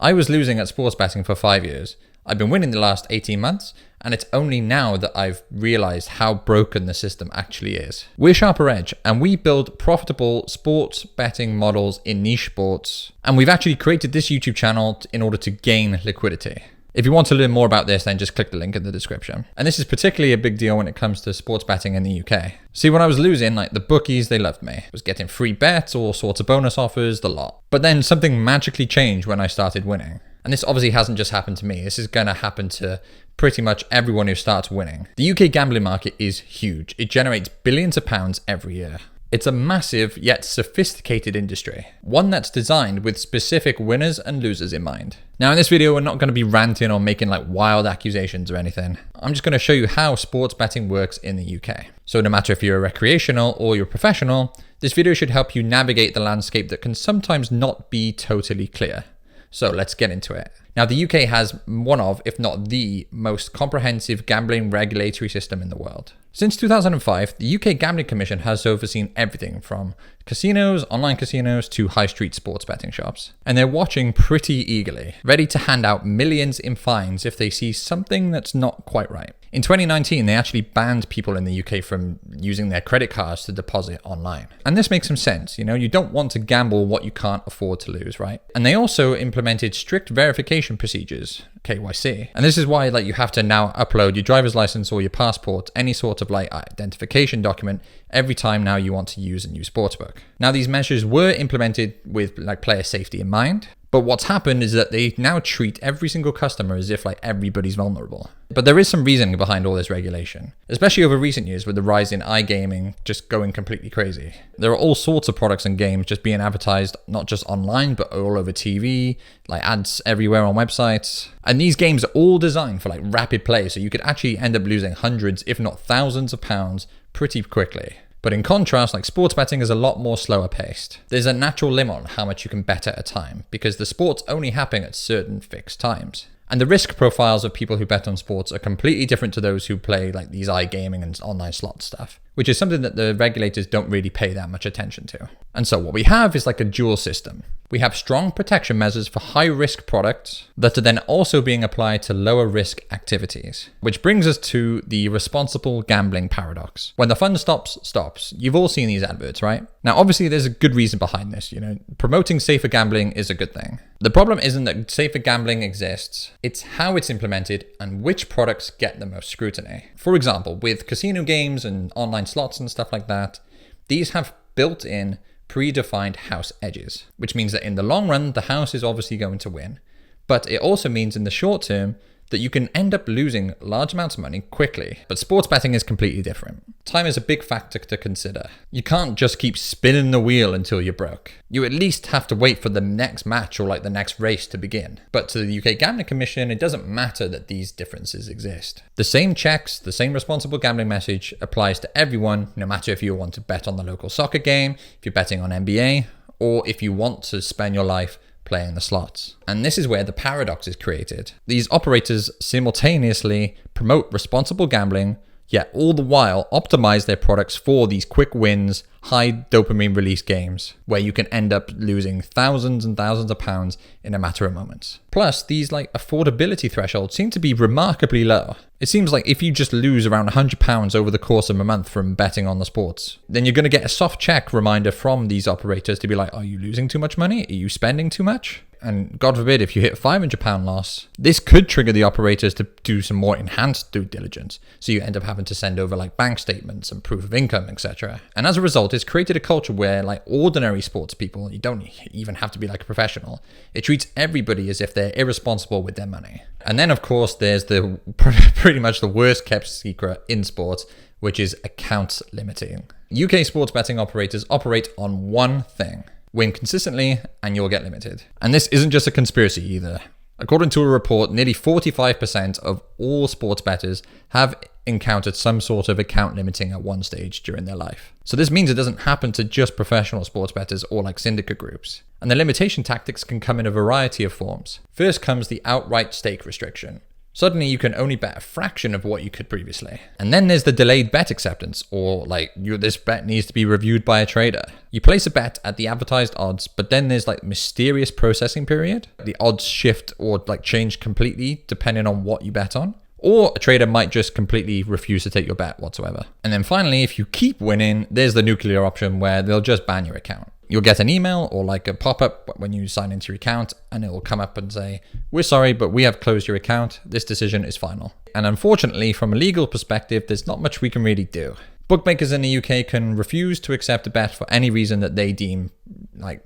I was losing at sports betting for 5 years. I've been winning the last 18 months, and it's only now that I've realized how broken the system actually is. We're Sharper Edge, and we build profitable sports betting models in niche sports, and we've actually created this YouTube channel in order to gain liquidity. If you want to learn more about this, then just click the link in the description. And this is particularly a big deal when it comes to sports betting in the UK. See, when I was losing, the bookies, they loved me. I was getting free bets, all sorts of bonus offers, the lot. But then something magically changed when I started winning. And this obviously hasn't just happened to me. This is going to happen to pretty much everyone who starts winning. The UK gambling market is huge. It generates billions of pounds every year. It's a massive yet sophisticated industry, one that's designed with specific winners and losers in mind. Now in this video, we're not going to be ranting or making wild accusations or anything. I'm just going to show you how sports betting works in the UK. So no matter if you're a recreational or you're a professional, this video should help you navigate the landscape that can sometimes not be totally clear. So let's get into it. Now, the UK has one of, if not the most comprehensive gambling regulatory system in the world. Since 2005, the UK Gambling Commission has overseen everything from casinos, online casinos, to high street sports betting shops. And they're watching pretty eagerly, ready to hand out millions in fines if they see something that's not quite right. In 2019, they actually banned people in the UK from using their credit cards to deposit online. And this makes some sense. You don't want to gamble what you can't afford to lose, right? And they also implemented strict verification procedures, KYC. And this is why you have to now upload your driver's license or your passport, any sort of identification document every time now you want to use a new sportsbook. Now, these measures were implemented with player safety in mind. But what's happened is that they now treat every single customer as if everybody's vulnerable. But there is some reasoning behind all this regulation, especially over recent years with the rise in iGaming just going completely crazy. There are all sorts of products and games just being advertised, not just online, but all over TV, ads everywhere on websites. And these games are all designed for rapid play, so you could actually end up losing hundreds, if not thousands of pounds pretty quickly. But in contrast, sports betting is a lot more slower paced. There's a natural limit on how much you can bet at a time because the sports only happen at certain fixed times. And the risk profiles of people who bet on sports are completely different to those who play these iGaming and online slot stuff, which is something that the regulators don't really pay that much attention to. And so what we have is a dual system. We have strong protection measures for high-risk products that are then also being applied to lower-risk activities, which brings us to the responsible gambling paradox. When the fun stops. You've all seen these adverts, right? Now, obviously, there's a good reason behind this. Promoting safer gambling is a good thing. The problem isn't that safer gambling exists, it's how it's implemented and which products get the most scrutiny. For example, with casino games and online slots and stuff like that, these have built-in predefined house edges, which means that in the long run, the house is obviously going to win. But it also means in the short term that you can end up losing large amounts of money quickly. But sports betting is completely different. Time is a big factor to consider. You can't just keep spinning the wheel until you're broke. You at least have to wait for the next match or the next race to begin. But to the UK Gambling Commission, it doesn't matter that these differences exist. The same checks, the same responsible gambling message applies to everyone, no matter if you want to bet on the local soccer game, if you're betting on NBA, or if you want to spend your life playing the slots. And this is where the paradox is created. These operators simultaneously promote responsible gambling, yet all the while optimize their products for these quick wins, high dopamine release games, where you can end up losing thousands and thousands of pounds in a matter of moments. Plus, these affordability thresholds seem to be remarkably low. It seems like if you just lose around £100 over the course of a month from betting on the sports, then you're going to get a soft check reminder from these operators to be are you losing too much money? Are you spending too much? And God forbid, if you hit £500 loss, this could trigger the operators to do some more enhanced due diligence. So you end up having to send over bank statements and proof of income, etc. And as a result, it's created a culture where ordinary sports people, you don't even have to be a professional. It treats everybody as if they're irresponsible with their money. And then of course, there's the pretty much the worst kept secret in sports, which is account limiting. UK sports betting operators operate on one thing: win consistently and you'll get limited. And this isn't just a conspiracy either. According to a report, nearly 45% of all sports bettors have encountered some sort of account limiting at one stage during their life. So this means it doesn't happen to just professional sports bettors or syndicate groups. And the limitation tactics can come in a variety of forms. First comes the outright stake restriction. Suddenly you can only bet a fraction of what you could previously. And then there's the delayed bet acceptance, or this bet needs to be reviewed by a trader. You place a bet at the advertised odds, but then there's mysterious processing period. The odds shift or change completely depending on what you bet on. Or a trader might just completely refuse to take your bet whatsoever. And then finally, if you keep winning, there's the nuclear option where they'll just ban your account. You'll get an email or a pop-up when you sign into your account, and it will come up and say, "We're sorry, but we have closed your account. This decision is final." And unfortunately, from a legal perspective, there's not much we can really do. Bookmakers in the UK can refuse to accept a bet for any reason that they deem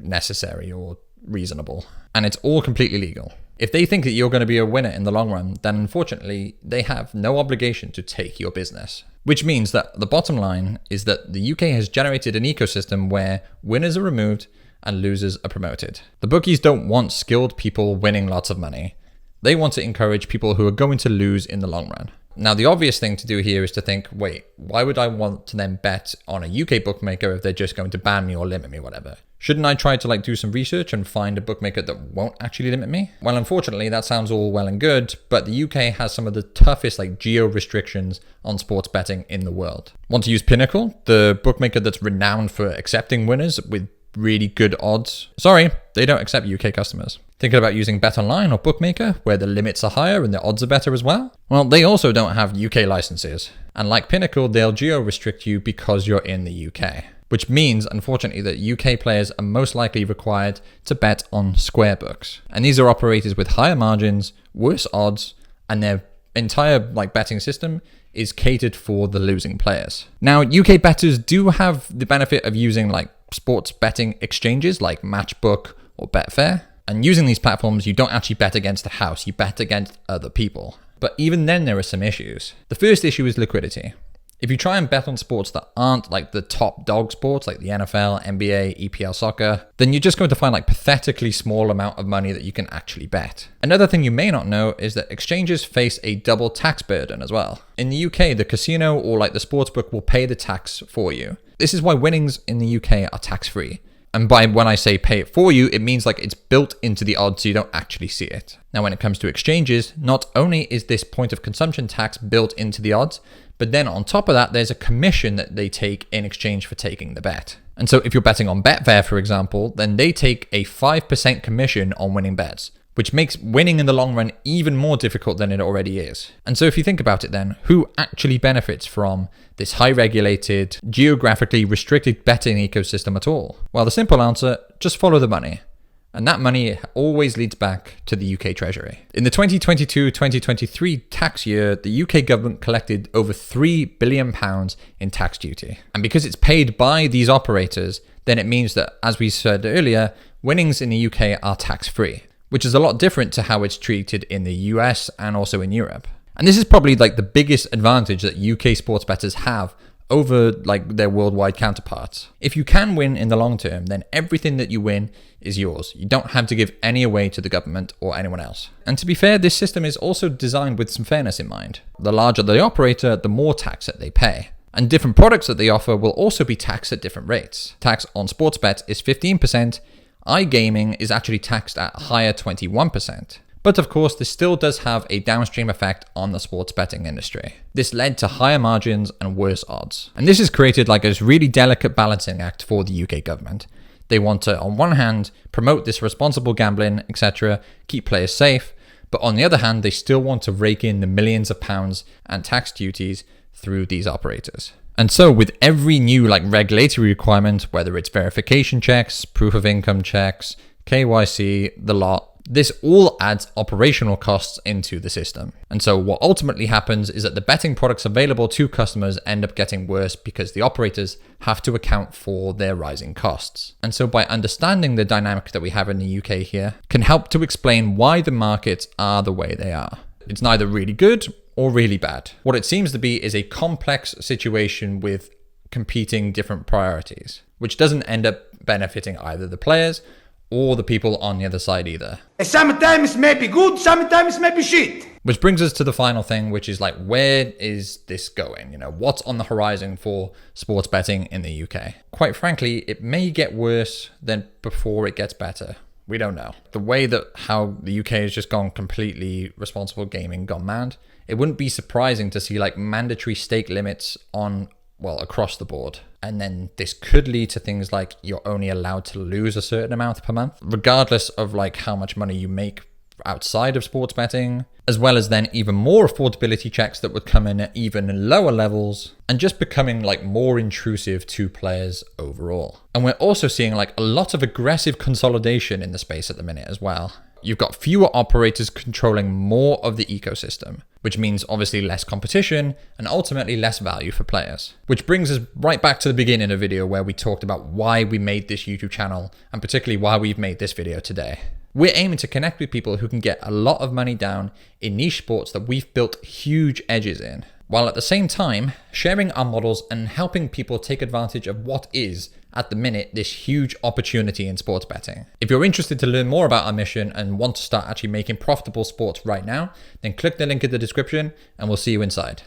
necessary or reasonable. And it's all completely legal. If they think that you're going to be a winner in the long run, then unfortunately, they have no obligation to take your business. Which means that the bottom line is that the UK has generated an ecosystem where winners are removed and losers are promoted. The bookies don't want skilled people winning lots of money. They want to encourage people who are going to lose in the long run. Now, the obvious thing to do here is to think, wait, why would I want to then bet on a UK bookmaker if they're just going to ban me or limit me, whatever? Shouldn't I try to do some research and find a bookmaker that won't actually limit me? Well, unfortunately, that sounds all well and good, but the UK has some of the toughest geo restrictions on sports betting in the world. Want to use Pinnacle, the bookmaker that's renowned for accepting winners with really good odds? Sorry, they don't accept UK customers. Thinking about using BetOnline or Bookmaker, where the limits are higher and the odds are better as well? Well, they also don't have UK licenses. And like Pinnacle, they'll geo-restrict you because you're in the UK. Which means, unfortunately, that UK players are most likely required to bet on square books. And these are operators with higher margins, worse odds, and their entire betting system is catered for the losing players. Now, UK bettors do have the benefit of using sports betting exchanges like Matchbook or Betfair. And using these platforms, you don't actually bet against the house, you bet against other people. But even then, there are some issues. The first issue is liquidity. If you try and bet on sports that aren't the top dog sports, like the NFL, NBA, EPL soccer, then you're just going to find pathetically small amount of money that you can actually bet. Another thing you may not know is that exchanges face a double tax burden as well. In the UK, the casino or the sportsbook will pay the tax for you. This is why winnings in the UK are tax-free. And when I say pay it for you, it means it's built into the odds so you don't actually see it. Now, when it comes to exchanges, not only is this point of consumption tax built into the odds, but then on top of that, there's a commission that they take in exchange for taking the bet. And so if you're betting on Betfair, for example, then they take a 5% commission on winning bets, which makes winning in the long run even more difficult than it already is. And so if you think about it then, who actually benefits from this high regulated, geographically restricted betting ecosystem at all? Well, the simple answer, just follow the money. And that money always leads back to the UK Treasury. In the 2022-2023 tax year, the UK government collected over £3 billion in tax duty. And because it's paid by these operators, then it means that, as we said earlier, winnings in the UK are tax-free, which is a lot different to how it's treated in the US and also in Europe. And this is probably the biggest advantage that UK sports bettors have over their worldwide counterparts. If you can win in the long term, then everything that you win is yours. You don't have to give any away to the government or anyone else. And to be fair, this system is also designed with some fairness in mind. The larger the operator, the more tax that they pay. And different products that they offer will also be taxed at different rates. Tax on sports bets is 15%. iGaming is actually taxed at a higher 21%. But of course, this still does have a downstream effect on the sports betting industry. This led to higher margins and worse odds. And this has created this really delicate balancing act for the UK government. They want to, on one hand, promote this responsible gambling, etc., keep players safe, but on the other hand, they still want to rake in the millions of pounds and tax duties through these operators. And so with every new regulatory requirement, whether it's verification checks, proof of income checks, KYC, the lot, this all adds operational costs into the system. And so what ultimately happens is that the betting products available to customers end up getting worse because the operators have to account for their rising costs. And so by understanding the dynamic that we have in the UK here can help to explain why the markets are the way they are. It's neither really good or really bad. What it seems to be is a complex situation with competing different priorities, which doesn't end up benefiting either the players or the people on the other side either. Sometimes may be good, sometimes may be shit. Which brings us to the final thing, which is where is this going? What's on the horizon for sports betting in the UK? Quite frankly, it may get worse than before it gets better. We don't know. The way that how the UK has just gone completely responsible gaming, gone mad, it wouldn't be surprising to see like mandatory stake limits on, well, across the board. And then this could lead to things like you're only allowed to lose a certain amount per month, regardless of like how much money you make outside of sports betting, as well as then even more affordability checks that would come in at even lower levels and just becoming like more intrusive to players overall. And we're also seeing like a lot of aggressive consolidation in the space at the minute as well. You've got fewer operators controlling more of the ecosystem, which means obviously less competition and ultimately less value for players. Which brings us right back to the beginning of the video where we talked about why we made this YouTube channel and particularly why we've made this video today. We're aiming to connect with people who can get a lot of money down in niche sports that we've built huge edges in, while at the same time sharing our models and helping people take advantage of what is, at the minute, this huge opportunity in sports betting. If you're interested to learn more about our mission and want to start actually making profitable sports right now, then click the link in the description and we'll see you inside.